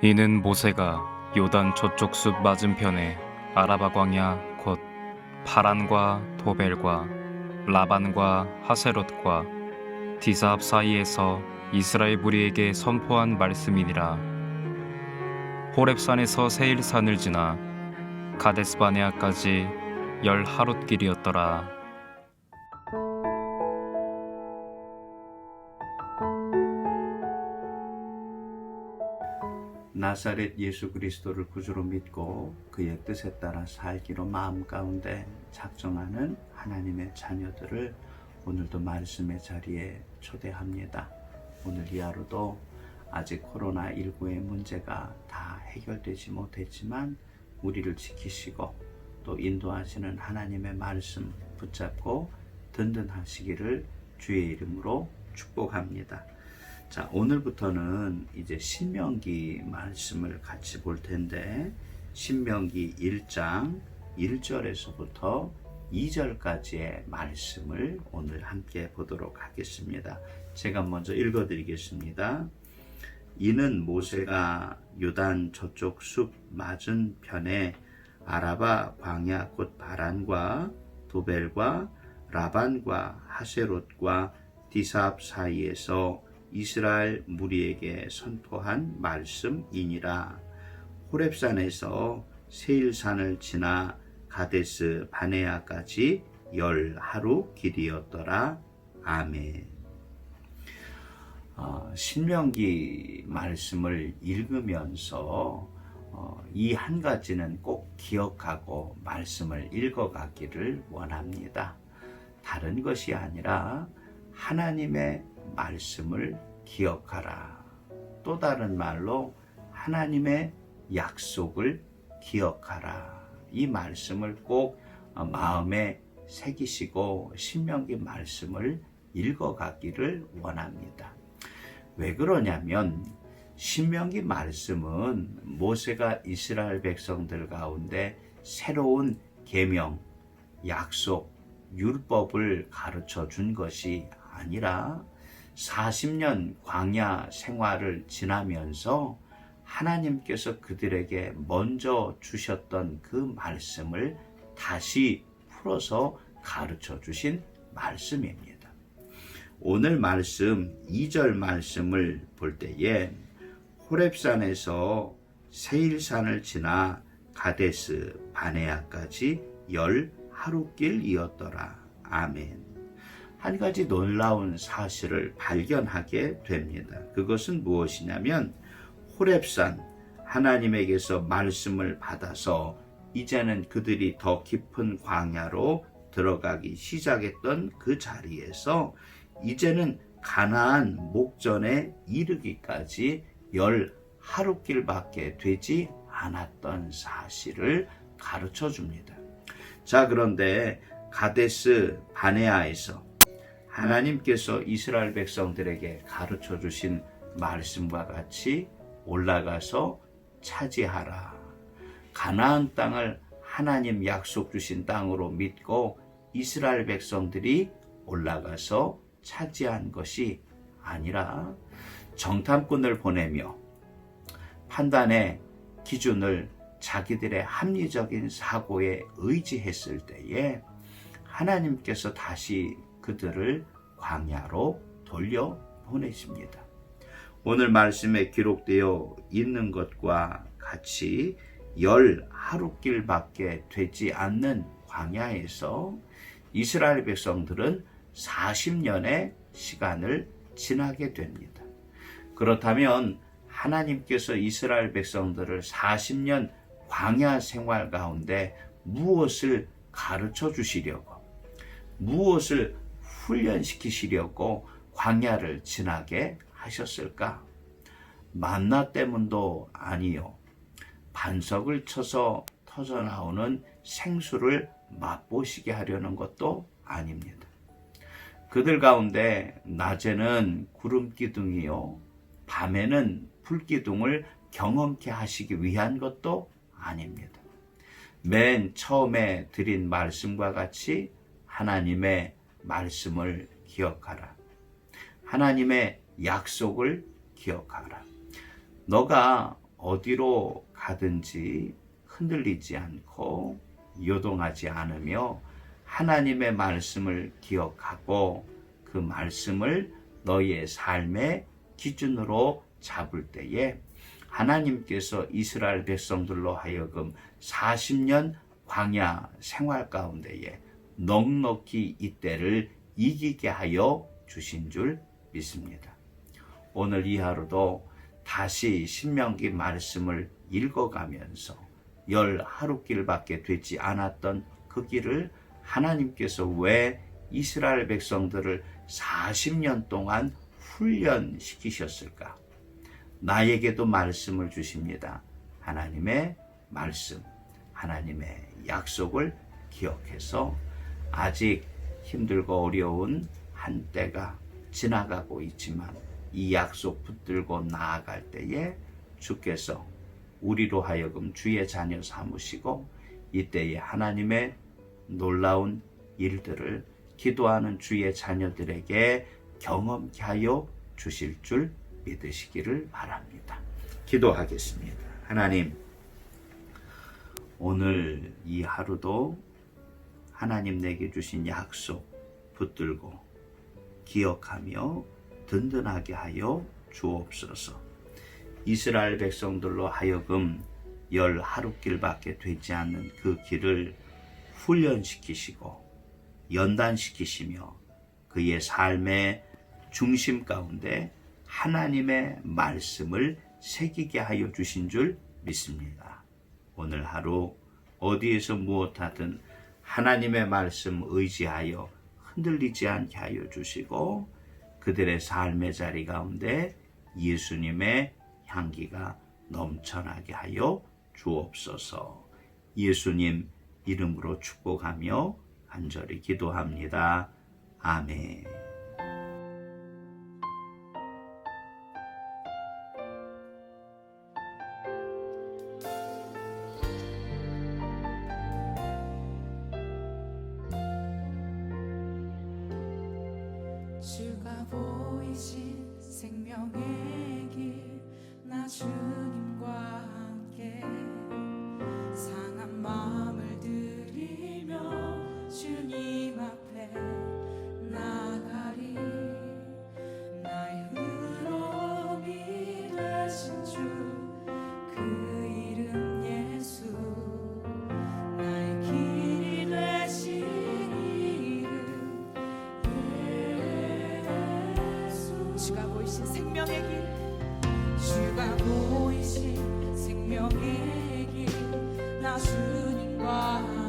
이는 모세가 요단 저쪽 숲 맞은편에 아라바 광야 곧 파란과 도벨과 라반과 하세롯과 디사합 사이에서 이스라엘 무리에게 선포한 말씀이니라. 호렙산에서 세일산을 지나 가데스바네아까지 10하룻길이었더라. 나사렛 예수 그리스도를 구주로 믿고 그의 뜻에 따라 살기로 마음 가운데 작정하는 하나님의 자녀들을 오늘도 말씀의 자리에 초대합니다. 오늘 이 하루도 아직 코로나19의 문제가 다 해결되지 못했지만 우리를 지키시고 또 인도하시는 하나님의 말씀 붙잡고 든든하시기를 주의 이름으로 축복합니다. 자, 오늘부터는 이제 신명기 말씀을 같이 볼 텐데, 신명기 1장 1절에서부터 2절까지의 말씀을 오늘 함께 보도록 하겠습니다. 제가 먼저 읽어드리겠습니다. 이는 모세가 요단 저쪽 숲 맞은 편에 아라바 광야 곧 바란과 도벨과 라반과 하세롯과 디사합 사이에서 이스라엘 무리에게 선포한 말씀이니라. 호렙산에서 세일산을 지나 가데스 바네아까지 10하루 길이었더라. 아멘. 신명기 말씀을 읽으면서 이 한 가지는 꼭 기억하고 말씀을 읽어가기를 원합니다. 다른 것이 아니라 하나님의 말씀을 기억하라. 또 다른 말로 하나님의 약속을 기억하라. 이 말씀을 꼭 마음에 새기시고 신명기 말씀을 읽어가기를 원합니다. 왜 그러냐면 신명기 말씀은 모세가 이스라엘 백성들 가운데 새로운 계명, 약속, 율법을 가르쳐 준 것이 아니라 40년 광야 생활을 지나면서 하나님께서 그들에게 먼저 주셨던 그 말씀을 다시 풀어서 가르쳐 주신 말씀입니다. 오늘 말씀 2절 말씀을 볼 때에 호렙산에서 세일산을 지나 가데스 바네아까지 10하룻길이었더라. 아멘. 한 가지 놀라운 사실을 발견하게 됩니다. 그것은 무엇이냐면 호렙산, 하나님에게서 말씀을 받아서 이제는 그들이 더 깊은 광야로 들어가기 시작했던 그 자리에서 이제는 가나안 목전에 이르기까지 10하룻길밖에 되지 않았던 사실을 가르쳐 줍니다. 자, 그런데 가데스 바네아에서 하나님께서 이스라엘 백성들에게 가르쳐 주신 말씀과 같이 올라가서 차지하라. 가나안 땅을 하나님 약속 주신 땅으로 믿고 이스라엘 백성들이 올라가서 차지한 것이 아니라 정탐꾼을 보내며 판단의 기준을 자기들의 합리적인 사고에 의지했을 때에 하나님께서 다시 그들을 광야로 돌려보내십니다. 오늘 말씀에 기록되어 있는 것과 같이 10하룻길밖에 되지 않는 광야에서 이스라엘 백성들은 40년의 시간을 지나게 됩니다. 그렇다면 하나님께서 이스라엘 백성들을 40년 광야 생활 가운데 무엇을 가르쳐 주시려고, 무엇을 훈련시키시려고 광야를 지나게 하셨을까? 만나 때문도 아니요, 반석을 쳐서 터져나오는 생수를 맛보시게 하려는 것도 아닙니다. 그들 가운데 낮에는 구름기둥이요, 밤에는 불기둥을 경험케 하시기 위한 것도 아닙니다. 맨 처음에 드린 말씀과 같이 하나님의 말씀을 기억하라. 하나님의 약속을 기억하라. 너가 어디로 가든지 흔들리지 않고 요동하지 않으며 하나님의 말씀을 기억하고 그 말씀을 너희의 삶의 기준으로 잡을 때에 하나님께서 이스라엘 백성들로 하여금 40년 광야 생활 가운데에 넉넉히 이때를 이기게 하여 주신 줄 믿습니다. 오늘 이 하루도 다시 신명기 말씀을 읽어가면서 10하루길밖에 되지 않았던 그 길을 하나님께서 왜 이스라엘 백성들을 40년 동안 훈련시키셨을까? 나에게도 말씀을 주십니다. 하나님의 말씀, 하나님의 약속을 기억해서 아직 힘들고 어려운 한때가 지나가고 있지만 이 약속 붙들고 나아갈 때에 주께서 우리로 하여금 주의 자녀 삼으시고 이때에 하나님의 놀라운 일들을 기도하는 주의 자녀들에게 경험케 하여 주실 줄 믿으시기를 바랍니다. 기도하겠습니다. 하나님, 오늘 이 하루도 하나님 내게 주신 약속 붙들고 기억하며 든든하게 하여 주옵소서. 이스라엘 백성들로 하여금 10하루길밖에 되지 않는 그 길을 훈련시키시고 연단시키시며 그의 삶의 중심 가운데 하나님의 말씀을 새기게 하여 주신 줄 믿습니다. 오늘 하루 어디에서 무엇하든 하나님의 말씀 의지하여 흔들리지 않게 하여 주시고 그들의 삶의 자리 가운데 예수님의 향기가 넘쳐나게 하여 주옵소서. 예수님 이름으로 축복하며 간절히 기도합니다. 아멘. 주가 보이신 생명의 길, 나 주님과 함께 상한 마음을 들이며 주님 앞에 나가리. 나의 의로움이 되신 주 그 이름 예수, 나의 길이 되신 이름 예수. 주가 보이신 생명의 길, 주가 보이신 생명의 길, 나 주님과